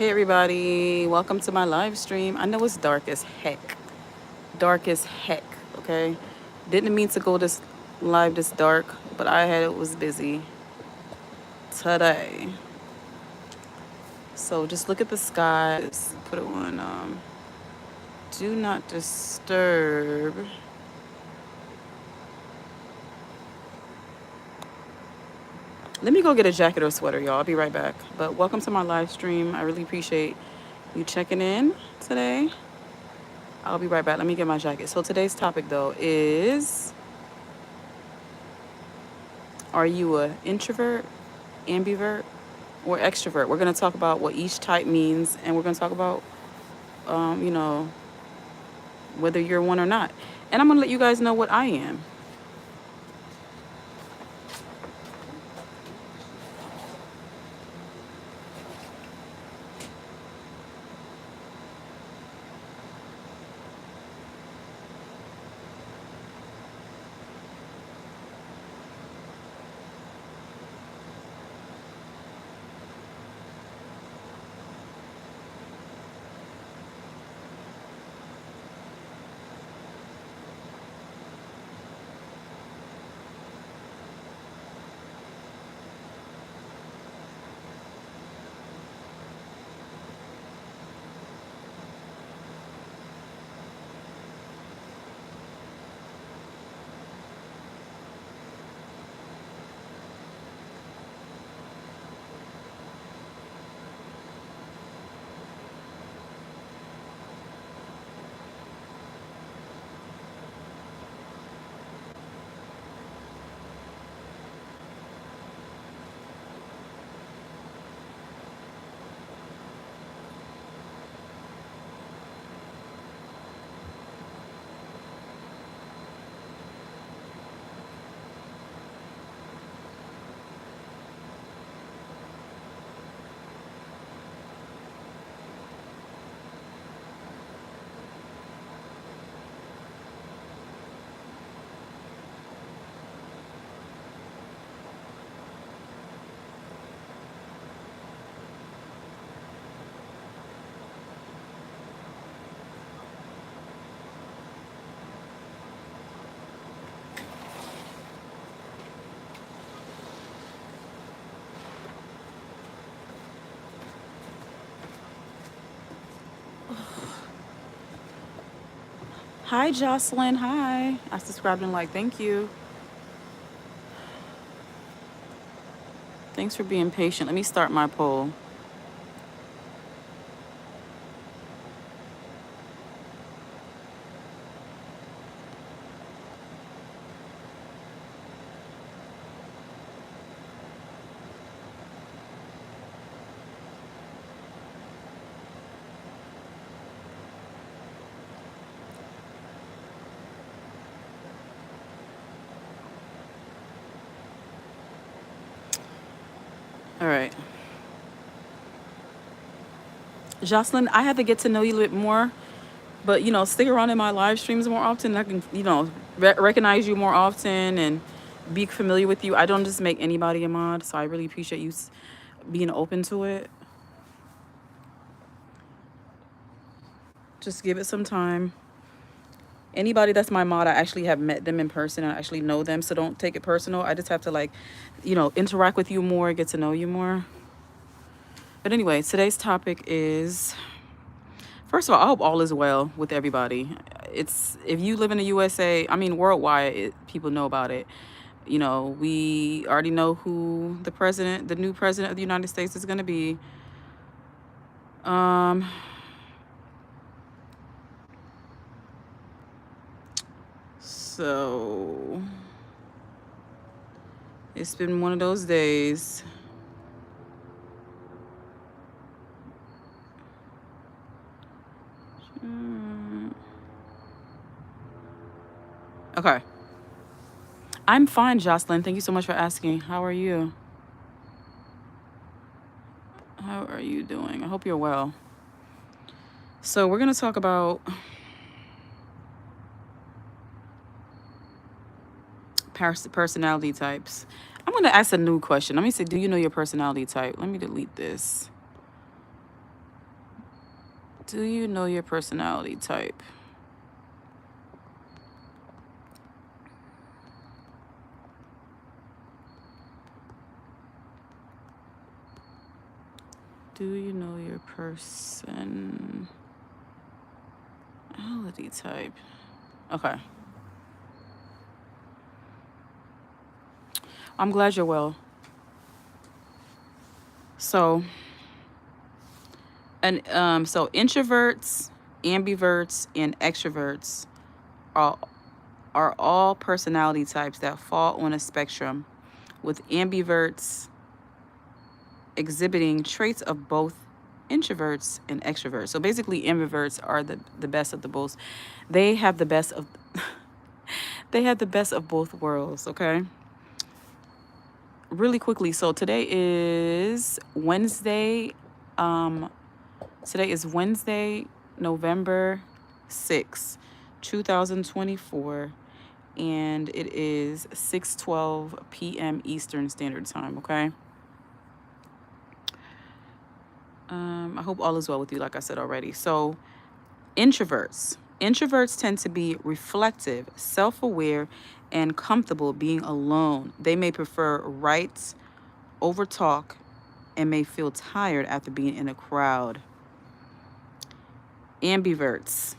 Hey everybody, welcome to my live stream. I know it's dark as heck. Dark as heck, okay? Didn't mean to go this live this dark, but it was busy today. So just look at the sky. Just put it on do not disturb. Let me go get a jacket or sweater, y'all. I'll be right back. But welcome to my live stream. I really appreciate you checking in today. I'll be right back. Let me get my jacket. So today's topic though is, are you an introvert, ambivert, or extrovert? We're going to talk about what each type means, and we're going to talk about, you know, whether you're one or not. And I'm going to let you guys know what I am. Hi, Jocelyn. Hi. I subscribed and thank you. Thanks for being patient. Let me start my poll. All right. Jocelyn, I have to get to know you a little bit more, but stick around in my live streams more often. I can, recognize you more often and be familiar with you. I don't just make anybody a mod, so I really appreciate you being open to it. Just give it some time. Anybody that's my mod, I actually have met them in person and I actually know them, so don't take it personal. I just have to interact with you more, get to know you more. But anyway, today's topic is, first of all, I hope all is well with everybody. It's, if you live in the USA, I mean worldwide, people know about it. We already know who the new president of the United States is going to be. So it's been one of those days. Okay. I'm fine, Jocelyn. Thank you so much for asking. How are you? How are you doing? I hope you're well. So we're going to talk about personality types. I'm going to ask a new question. Let me say, do you know your personality type? Let me delete this. Do you know your personality type? Do you know your personality type? Okay. I'm glad you're well. So, so introverts, ambiverts, and extroverts are are all personality types that fall on a spectrum, with ambiverts exhibiting traits of both introverts and extroverts. So basically, ambiverts are the best of the both. They have the best of they have the best of both worlds. Okay. Really quickly. So today is Wednesday. Um, Today is Wednesday, November 6th, 2024, and it is 6:12 p.m. Eastern Standard Time, okay? I hope all is well with you, like I said already. So, introverts. Introverts tend to be reflective, self-aware, and comfortable being alone. They may prefer rights over talk and may feel tired after being in a crowd. Ambiverts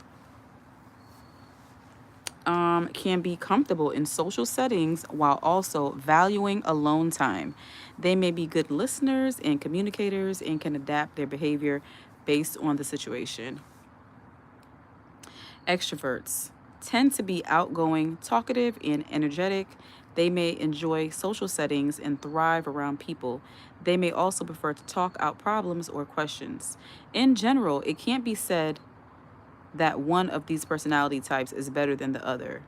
can be comfortable in social settings while also valuing alone time. They may be good listeners and communicators and can adapt their behavior based on the situation. Extroverts tend to be outgoing, talkative, and energetic. They may enjoy social settings and thrive around people. They may also prefer to talk out problems or questions. In general, it can't be said that one of these personality types is better than the other.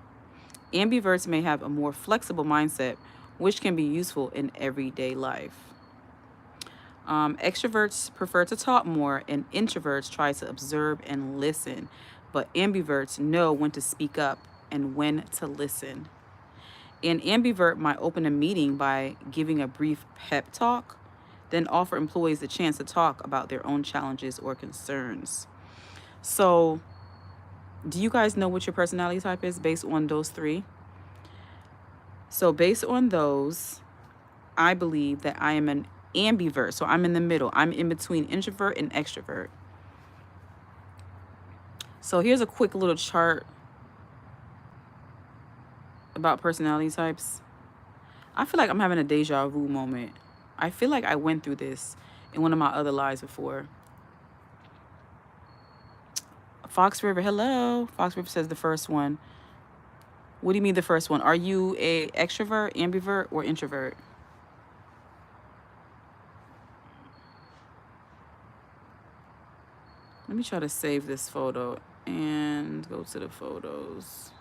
Ambiverts may have a more flexible mindset, which can be useful in everyday life. Extroverts prefer to talk more, and introverts try to observe and listen, but ambiverts know when to speak up and when to listen. An ambivert might open a meeting by giving a brief pep talk, then offer employees the chance to talk about their own challenges or concerns. So, do you guys know what your personality type is based on those three? So, based on those, I believe that I am an ambivert. So, I'm in the middle. I'm in between introvert and extrovert. So, here's a quick little chart about personality types. I feel like I'm having a deja vu moment. I feel like I went through this in one of my other lives before. Fox River, hello. Fox River says the first one. What do you mean the first one? Are you a extrovert, ambivert, or introvert? Let me try to save this photo and go to the photos.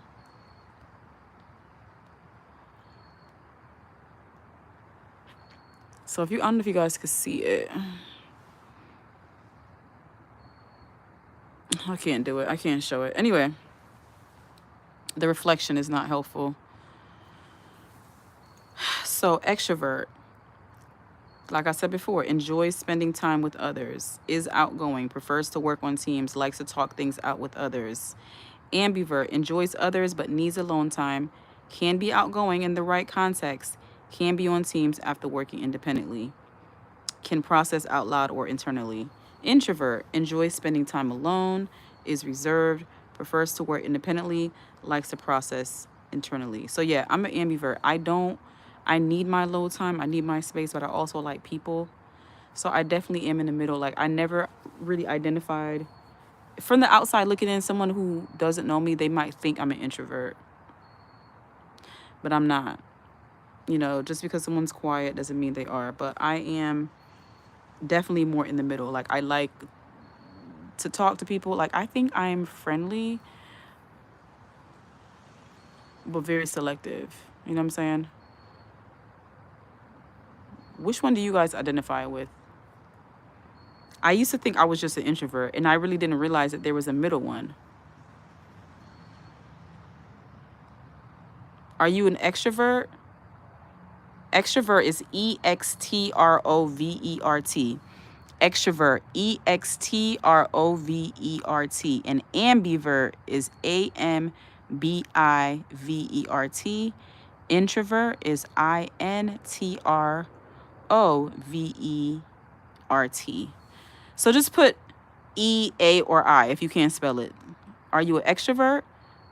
So if you, I don't know if you guys could see it. I can't do it. I can't show it. Anyway, the reflection is not helpful. So extrovert, like I said before, enjoys spending time with others, is outgoing, prefers to work on teams, likes to talk things out with others. Ambivert, enjoys others but needs alone time, can be outgoing in the right context, can be on teams after working independently, can process out loud or internally. Introvert, enjoys spending time alone, is reserved, prefers to work independently, likes to process internally. So yeah, I'm an ambivert. I need my low time, I need my space, but I also like people. So I definitely am in the middle. Like I never really identified from the outside looking in, someone who doesn't know me, they might think I'm an introvert, but I'm not. You know, just because someone's quiet doesn't mean they are, but I am definitely more in the middle. Like I like to talk to people. Like I think I'm friendly, but very selective. You know what I'm saying? Which one do you guys identify with? I used to think I was just an introvert, and I really didn't realize that there was a middle one. Are you an extrovert? Extrovert is EXTROVERT. extrovert, EXTROVERT, and ambivert is AMBIVERT. Introvert is INTROVERT. So just put E, A, or I if you can't spell it. Are you an extrovert?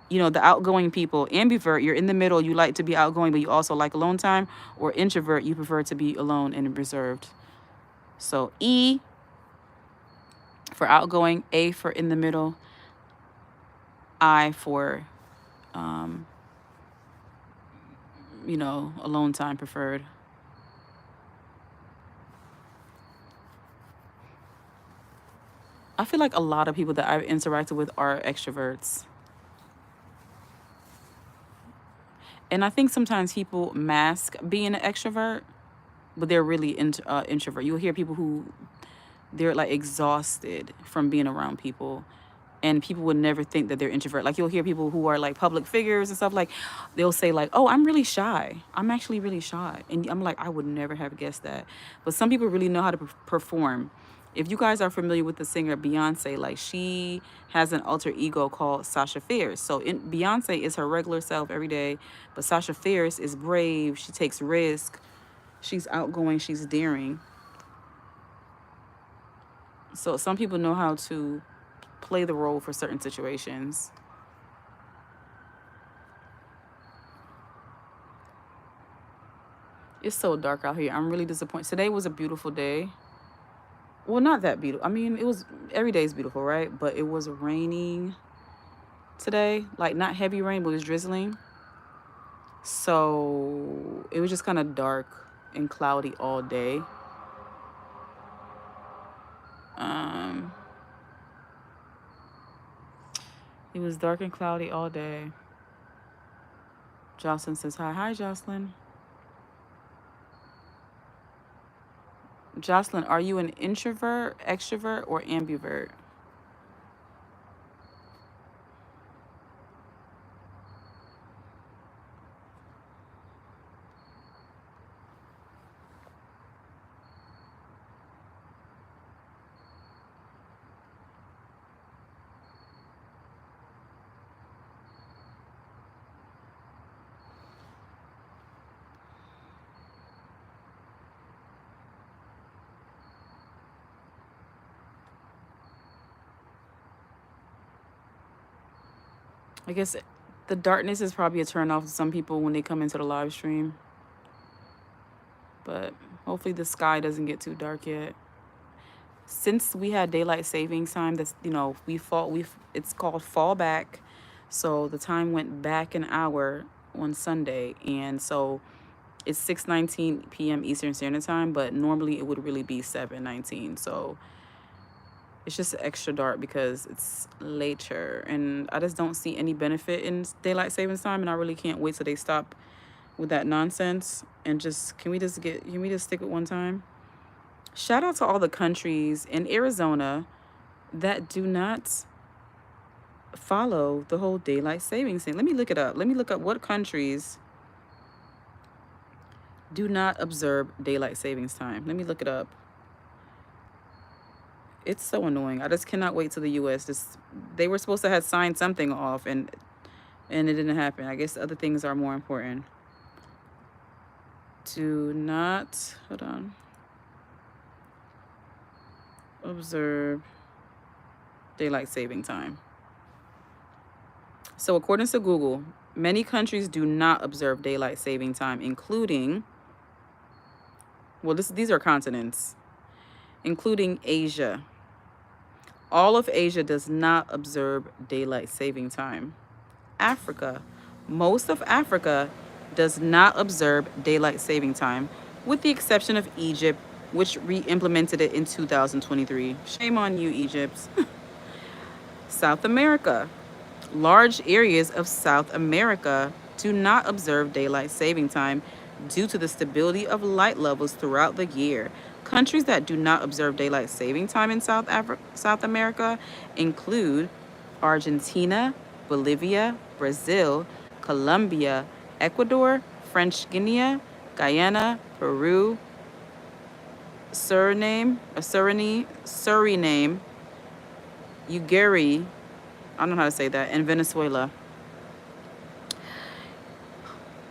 You know, the outgoing people. Ambivert, you're in the middle. You like to be outgoing, but you also like alone time. Or introvert, you prefer to be alone and reserved. So E for outgoing, A for in the middle, I for, you know, alone time preferred. I feel like a lot of people that I've interacted with are extroverts. And I think sometimes people mask being an extrovert, but they're really introvert. You'll hear people who they're like exhausted from being around people, and people would never think that they're introvert. Like you'll hear people who are like public figures and stuff, like they'll say like, oh, I'm really shy, I'm actually really shy, and I'm like, I would never have guessed that. But some people really know how to perform. If you guys are familiar with the singer Beyonce, like she has an alter ego called Sasha Fierce. So Beyonce is her regular self every day, but Sasha Fierce is brave, she takes risk, she's outgoing, she's daring. So some people know how to play the role for certain situations. It's so dark out here. I'm really disappointed. Today was a beautiful day. Well, not that beautiful. I mean, it was, every day is beautiful, right? But it was raining today. Like not heavy rain, but it was drizzling. So it was just kind of dark and cloudy all day. It was dark and cloudy all day. Jocelyn says hi. Hi, Jocelyn. Jocelyn, are you an introvert, extrovert, or ambivert? I guess the darkness is probably a turn off to some people when they come into the live stream. But hopefully the sky doesn't get too dark yet. Since we had daylight savings time, that's, you know, it's called fallback. So the time went back an hour on Sunday, and so it's 6:19 p.m. Eastern Standard Time, but normally it would really be 7:19. So it's just extra dark because it's later, and I just don't see any benefit in daylight savings time, and I really can't wait till they stop with that nonsense. And just can we just stick with one time? Shout out to all the countries in Arizona that do not follow the whole daylight savings thing. Let me look it up. Let me look up what countries do not observe daylight savings time. Let me look it up. It's so annoying. I just cannot wait till the US. They were supposed to have signed something off, and it didn't happen. I guess other things are more important. Do not, hold on, observe daylight saving time. So according to Google, many countries do not observe daylight saving time, including, well, these are continents, including Asia. All of Asia does not observe daylight saving time. Africa, most of Africa does not observe daylight saving time, with the exception of Egypt, which re-implemented it in 2023. Shame on you, Egypt. South America. Large areas of South America do not observe daylight saving time due to the stability of light levels throughout the year. Countries that do not observe daylight saving time in South America include Argentina, Bolivia, Brazil, Colombia, Ecuador, French Guiana, Guyana, Peru, Suriname, Ugari, I don't know how to say that, and Venezuela.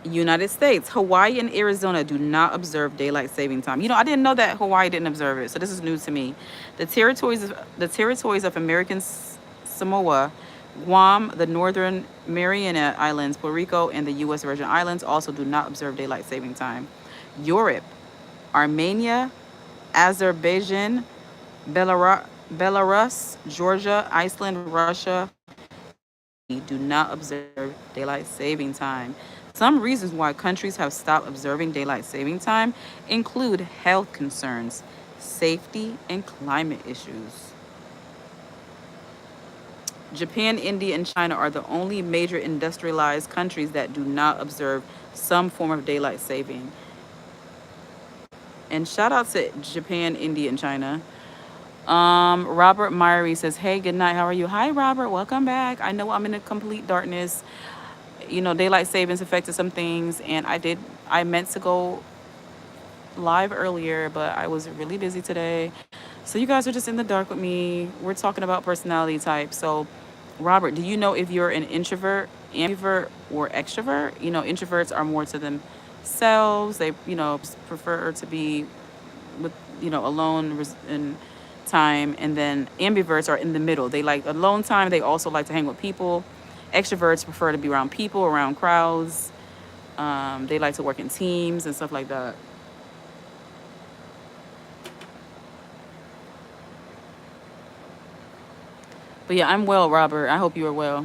United States, Hawaii and Arizona do not observe daylight saving time. You know, I didn't know that Hawaii didn't observe it, so this is news to me. The territories of American Samoa, Guam, the Northern Mariana Islands, Puerto Rico, and the U.S. Virgin Islands also do not observe daylight saving time. Europe, Armenia, Azerbaijan, Belarus, Georgia, Iceland, Russia, do not observe daylight saving time. Some reasons why countries have stopped observing daylight saving time include health concerns, safety, and climate issues. Japan, India, and China are the only major industrialized countries that do not observe some form of daylight saving. And shout out to Japan, India, and China. Robert Myrie says, "Hey, good night. How are you?" Hi, Robert. Welcome back. I know I'm in a complete darkness. You know, daylight savings affected some things, and I meant to go live earlier, but I was really busy today. So you guys are just in the dark with me. We're talking about personality type. So, Robert, do you know if you're an introvert, ambivert, or extrovert? You know, introverts are more to themselves. They, prefer to be with, alone and time. And then ambiverts are in the middle. They like alone time. They also like to hang with people. Extroverts prefer to be around people, around crowds. They like to work in teams and stuff like that. But yeah, I'm well, Robert. I hope you are well.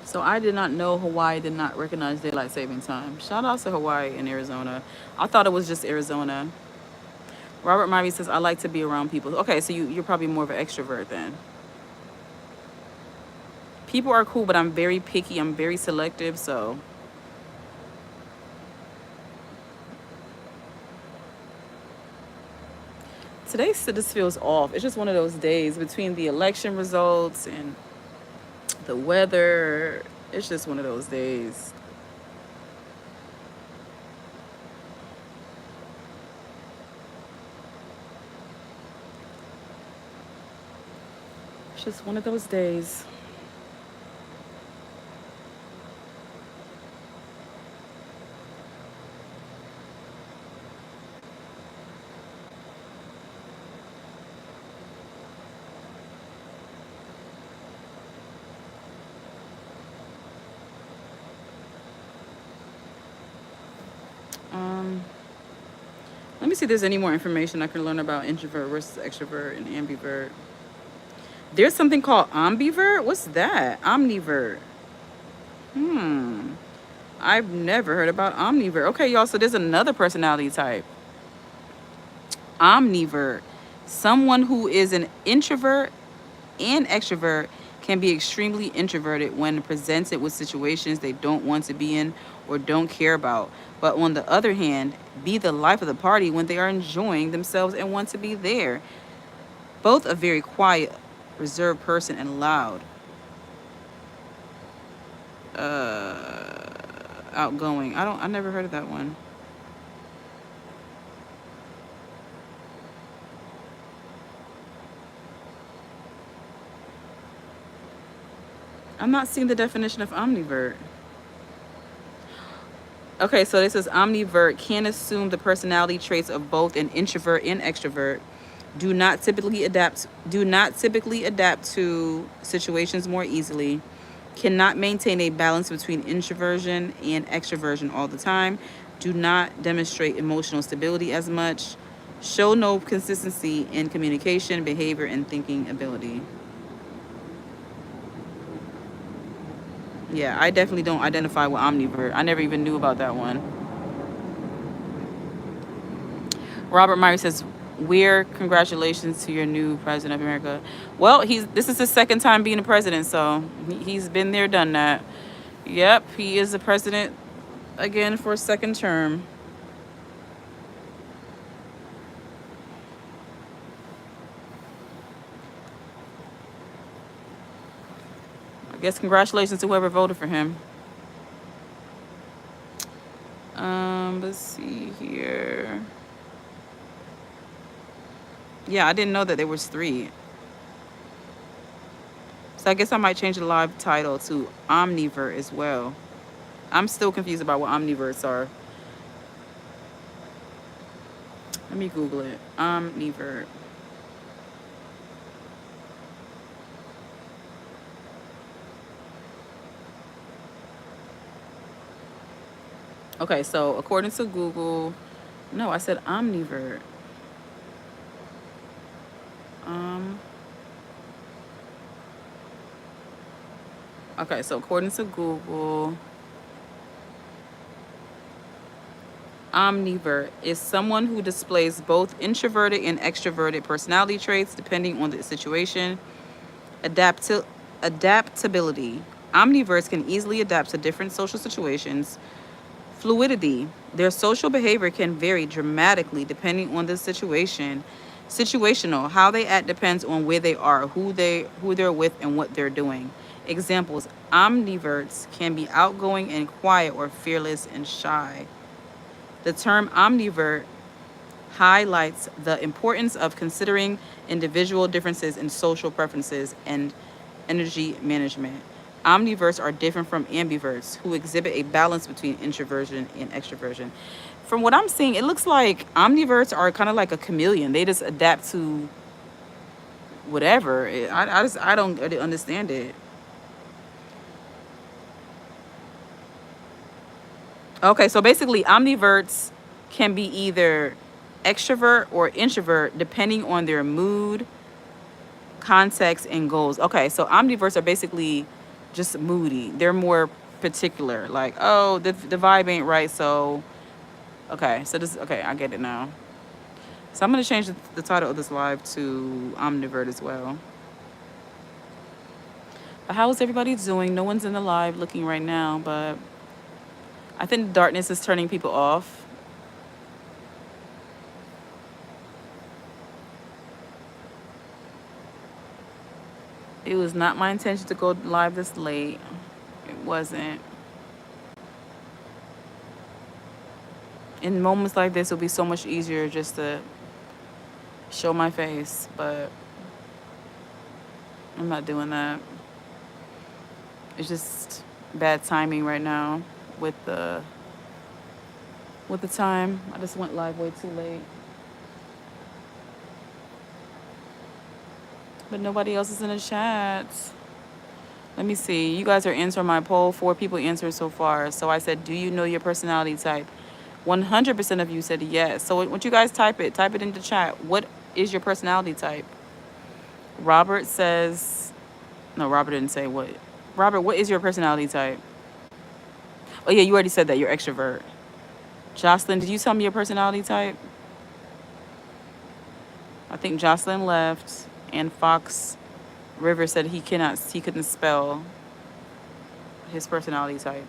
So I did not know Hawaii did not recognize daylight saving time. Shout out to Hawaii and Arizona. I thought it was just Arizona. Robert Myrie says, I like to be around people. Okay, so you're probably more of an extrovert then. People are cool, but I'm very picky. I'm very selective, so. Today just feels off. It's just one of those days between the election results and the weather. It's just one of those days. It's just one of those days. Let me see if there's any more information I can learn about introvert versus extrovert and ambivert. There's something called ambivert. What's that? Omnivert. I've never heard about omnivert. Okay, y'all, so there's another personality type. Omnivert. Someone who is an introvert and extrovert can be extremely introverted when presented with situations they don't want to be in or don't care about. But on the other hand, be the life of the party when they are enjoying themselves and want to be there. Both a very quiet, reserved person and loud, outgoing. I never heard of that one. I'm not seeing the definition of omnivert. Okay, so this is omnivert can assume the personality traits of both an introvert and extrovert. Do not typically adapt to situations more easily. Cannot maintain a balance between introversion and extroversion all the time. Do not demonstrate emotional stability as much. Show no consistency in communication, behavior, and thinking ability. Yeah, I definitely don't identify with omnivert. I never even knew about that one. Robert Myrie says, Weird. Congratulations to your new president of America. Well, this is his second time being a president, so he's been there, done that. Yep, he is the president again for a second term. I guess congratulations to whoever voted for him. Let's see here. Yeah, I didn't know that there was 3. So I guess I might change the live title to Omnivert as well. I'm still confused about what omniverts are. Let me Google it. Omnivert. Okay, so according to Google, no, I said omnivert. Okay, so according to Google, omnivert is someone who displays both introverted and extroverted personality traits depending on the situation. Adaptability. Omniverts can easily adapt to different social situations. Fluidity. Their social behavior can vary dramatically depending on the situation. Situational. How they act depends on where they are, who they're with, and what they're doing. Examples. Omniverts can be outgoing and quiet or fearless and shy. The term omnivert highlights the importance of considering individual differences in social preferences and energy management. Omniverts are different from ambiverts, who exhibit a balance between introversion and extroversion. From what I'm seeing, it looks like omniverts are kind of like a chameleon. They just adapt to whatever. I don't understand it. Okay, so basically, omniverts can be either extrovert or introvert depending on their mood, context, and goals. Okay, so omniverts are basically just moody. They're more particular. Like, oh, the vibe ain't right, so okay. So this okay, I get it now. So I'm gonna change the title of this live to Omnivert as well. But how is everybody doing? No one's in the live looking right now, but I think darkness is turning people off. It was not my intention to go live this late. It wasn't. In moments like this, it'll be so much easier just to show my face, but I'm not doing that. It's just bad timing right now with the time. I just went live way too late. But nobody else is in the chat. Let me see. You guys are answering my poll. 4 people answered so far. So I said, do you know your personality type? 100% of you said yes. So once you guys type it in the chat. What is your personality type? Robert says, no, Robert didn't say what. Robert, what is your personality type? Oh, yeah, you already said that. You're extrovert. Jocelyn, did you tell me your personality type? I think Jocelyn left. And Fox River said he couldn't spell his personality type.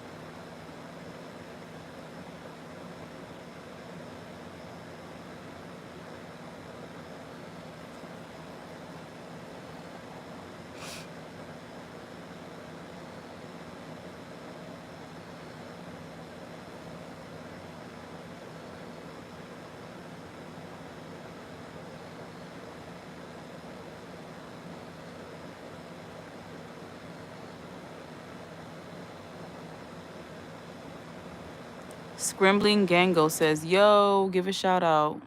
Scrambling Gango says, yo, give a shout out.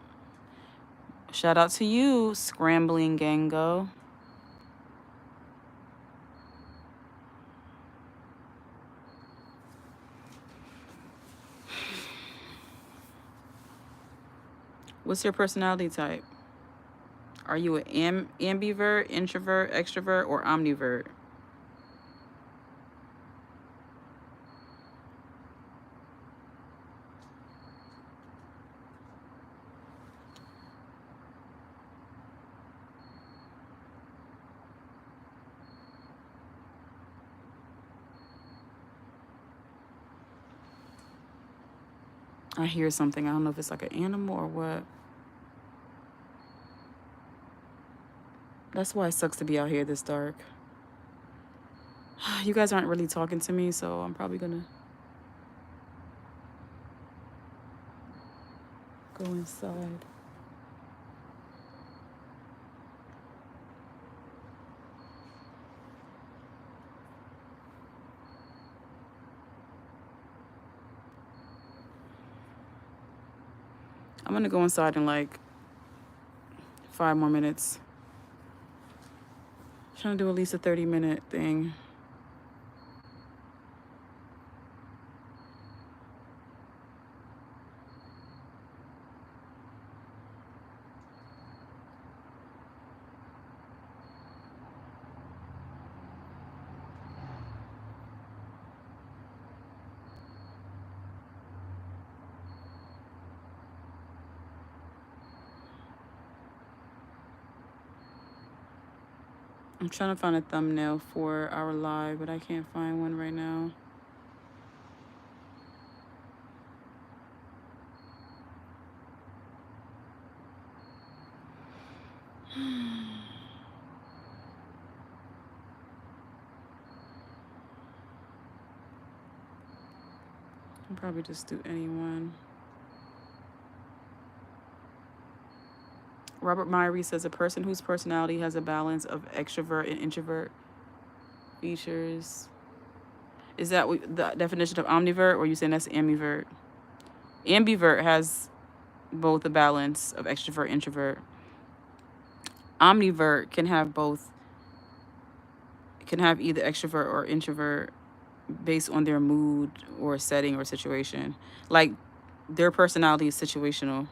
Shout out to you, Scrambling Gango. What's your personality type? Are you an ambivert, introvert, extrovert, or omnivert? I hear something. I don't know if it's like an animal or what. That's why it sucks to be out here this dark. You guys aren't really talking to me, so I'm probably gonna go inside. I'm gonna go inside in like 5 more minutes. I'm trying to do at least a 30-minute thing. I'm trying to find a thumbnail for our live, but I can't find one right now. I'll probably just do anyone. Robert Myrie says a person whose personality has a balance of extrovert and introvert features. Is that the definition of omnivert, or are you saying that's ambivert? Ambivert has both a balance of extrovert, introvert. Omnivert can have both. Can have either extrovert or introvert based on their mood or setting or situation. Like their personality is situational.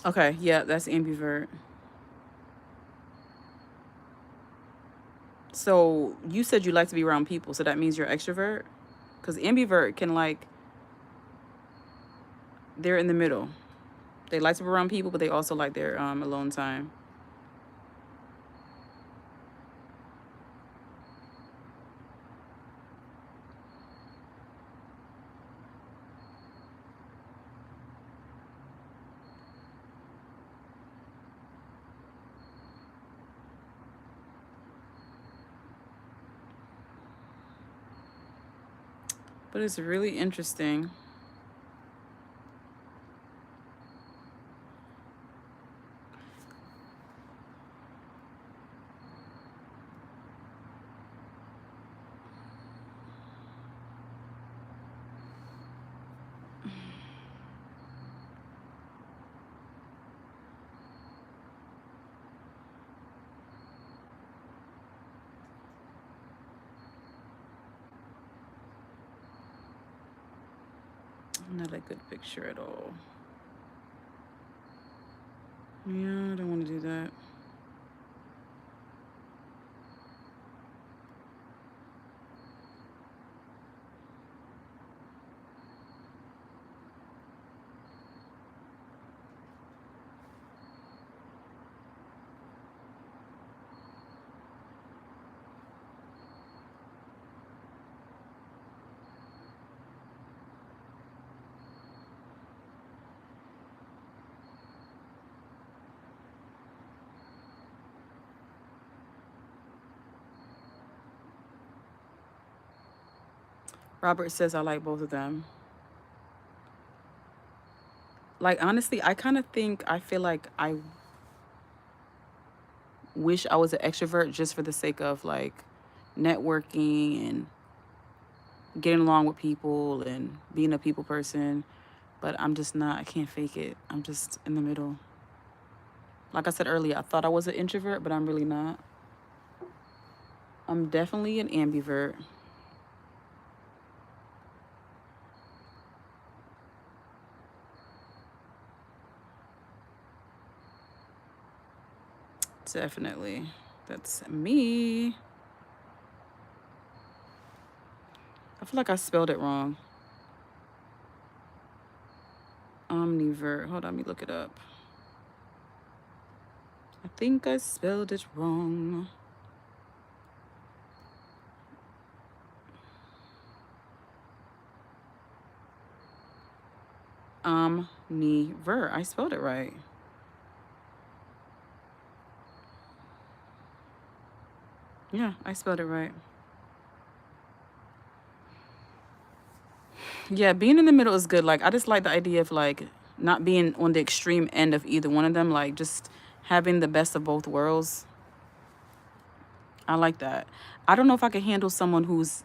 Okay, yeah, that's ambivert. So you said you like to be around people, so that means you're extrovert? Because ambivert can like, they're in the middle. They like to be around people, but they also like their alone time. But it's really interesting. Not a good picture at all. Yeah, I don't want to do that. Robert says I like both of them. Like, honestly, I feel like I wish I was an extrovert just for the sake of like networking and getting along with people and being a people person. But I'm just not. I can't fake it. I'm just in the middle. Like I said earlier, I thought I was an introvert, but I'm really not. I'm definitely an ambivert. Definitely. That's me. I feel like I spelled it wrong. Omnivert. Hold on, let me look it up. I think I spelled it wrong. Omnivert. I spelled it right. Yeah, I spelled it right. Yeah, being in the middle is good. Like, I just like the idea of like not being on the extreme end of either one of them. Like, just having the best of both worlds. I like that. I don't know if I can handle someone who's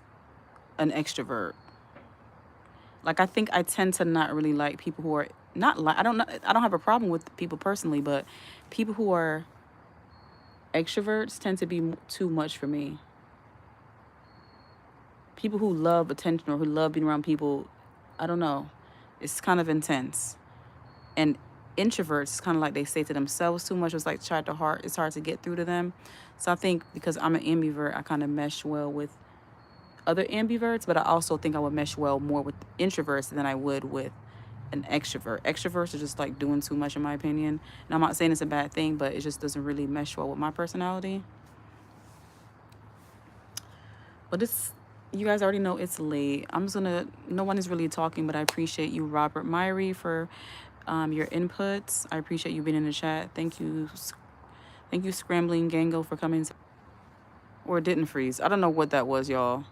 an extrovert. Like, I think I tend to not really like people who are not like, I don't know, I don't have a problem with people personally, but people who are extroverts tend to be too much for me. People who love attention or who love being around people, I don't know. It's kind of intense. And introverts, it's kind of like they stay to themselves too much. It's hard to get through to them. So I think because I'm an ambivert, I kind of mesh well with other ambiverts, but I also think I would mesh well more with introverts than I would with an extrovert. Extroverts are just like doing too much in my opinion. And I'm not saying it's a bad thing, but it just doesn't really mesh well with my personality. But it's, you guys already know it's late. No one is really talking, but I appreciate you, Robert Myrie, for your inputs. I appreciate you being in the chat. Thank you. Thank you, Scrambling Gango, for coming. Or it didn't freeze. I don't know what that was, y'all.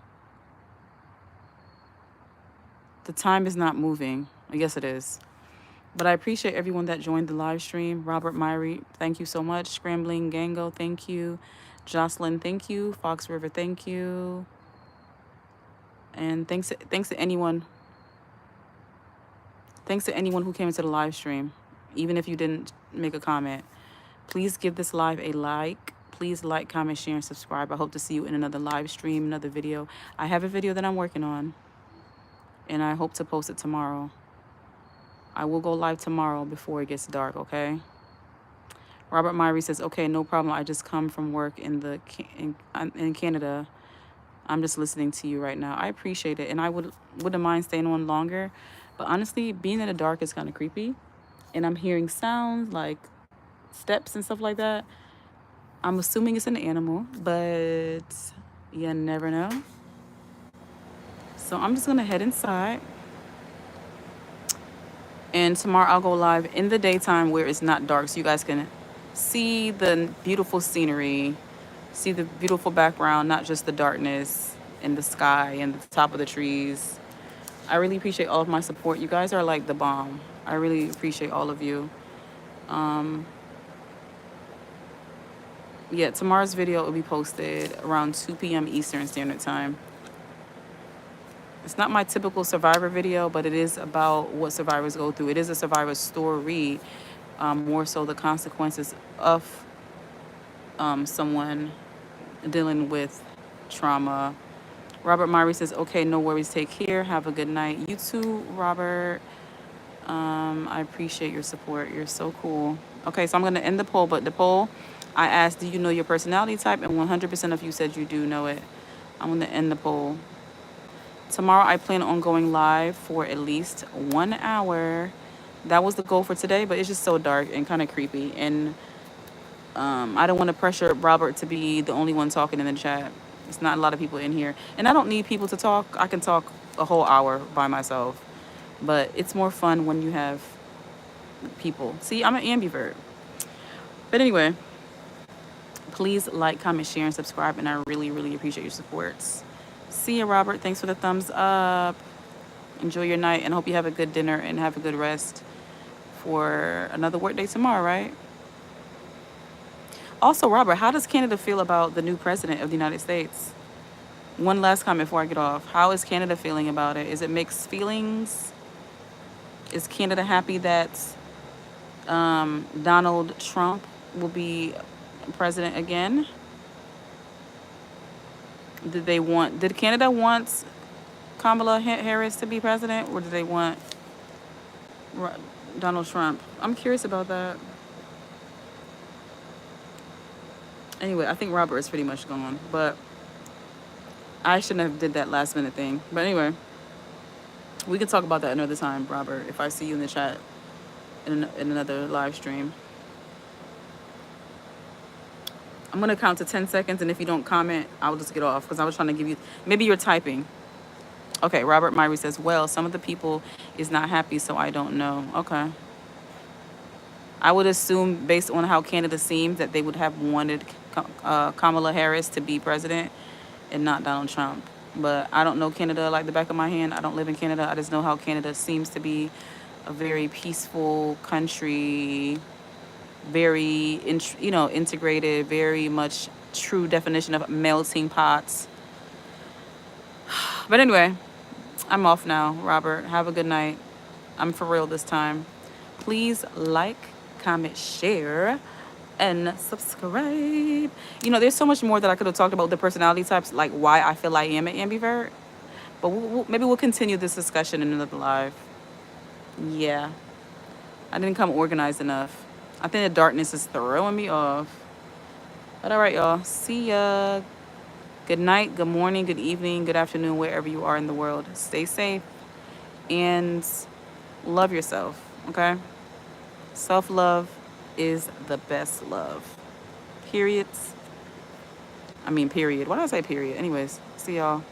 The time is not moving. I guess it is. But I appreciate everyone that joined the live stream. Robert Myrie, thank you so much. Scrambling Gango, thank you. Jocelyn, thank you. Fox River, thank you. And thanks to anyone. Thanks to anyone who came into the live stream, even if you didn't make a comment. Please give this live a like. Please like, comment, share, and subscribe. I hope to see you in another live stream, another video. I have a video that I'm working on, and I hope to post it tomorrow. I will go live tomorrow before it gets dark, okay? Robert Myrie says, okay, no problem. I just come from work in Canada. I'm just listening to you right now. I appreciate it, and I wouldn't mind staying on longer. But honestly, being in the dark is kind of creepy, and I'm hearing sounds like steps and stuff like that. I'm assuming it's an animal, but you never know. So I'm just gonna head inside, and tomorrow I'll go live in the daytime where it's not dark, so you guys can see the beautiful scenery, see the beautiful background, not just the darkness and the sky and the top of the trees. I really appreciate all of my support. You guys are like the bomb. I really appreciate all of you. Yeah, tomorrow's video will be posted around 2 p.m. Eastern Standard Time. It's not my typical Survivor video, but it is about what survivors go through. It is a survivor story, more so the consequences of someone dealing with trauma. Robert Myrie says, okay, no worries, take care, have a good night. You too, Robert. I appreciate your support. You're so cool. Okay, so I'm going to end the poll, but the poll, I asked, do you know your personality type? And 100% of you said you do know it. I'm going to end the poll. Tomorrow, I plan on going live for at least 1 hour. That was the goal for today, but it's just so dark and kind of creepy. And I don't want to pressure Robert to be the only one talking in the chat. It's not a lot of people in here. And I don't need people to talk. I can talk a whole hour by myself. But it's more fun when you have people. See, I'm an ambivert. But anyway, please like, comment, share, and subscribe. And I really, really appreciate your supports. See you, Robert. Thanks for the thumbs up. Enjoy your night, and hope you have a good dinner and have a good rest for another work day tomorrow, right? Also, Robert, how does Canada feel about the new president of the United States? One last comment before I get off. How is Canada feeling about it? Is it mixed feelings? Is Canada happy that Donald Trump will be president again? Did Canada want Kamala Harris to be president, or did they want Donald Trump? I'm curious about that. Anyway, I think Robert is pretty much gone, but I shouldn't have did that last minute thing. But anyway, we can talk about that another time, Robert, if I see you in the chat in another live stream. I'm going to count to 10 seconds, and if you don't comment, I'll just get off, because I was trying to give you... Maybe you're typing. Okay, Robert Myrie says, well, some of the people is not happy, so I don't know. Okay. I would assume, based on how Canada seems, that they would have wanted Kamala Harris to be president and not Donald Trump. But I don't know Canada like the back of my hand. I don't live in Canada. I just know how Canada seems to be a very peaceful country, very, integrated, very much true definition of melting pots. But anyway, I'm off now, Robert. Have a good night. I'm for real this time. Please like, comment, share, and subscribe. There's so much more that I could have talked about with the personality types, like why I feel I am an ambivert. But maybe we'll continue this discussion in another live. Yeah. I didn't come organized enough. I think the darkness is throwing me off. But all right, y'all. See ya. Good night, good morning, good evening, good afternoon, wherever you are in the world. Stay safe and love yourself, okay? Self-love is the best love. Period. Why did I say period? Anyways, see y'all.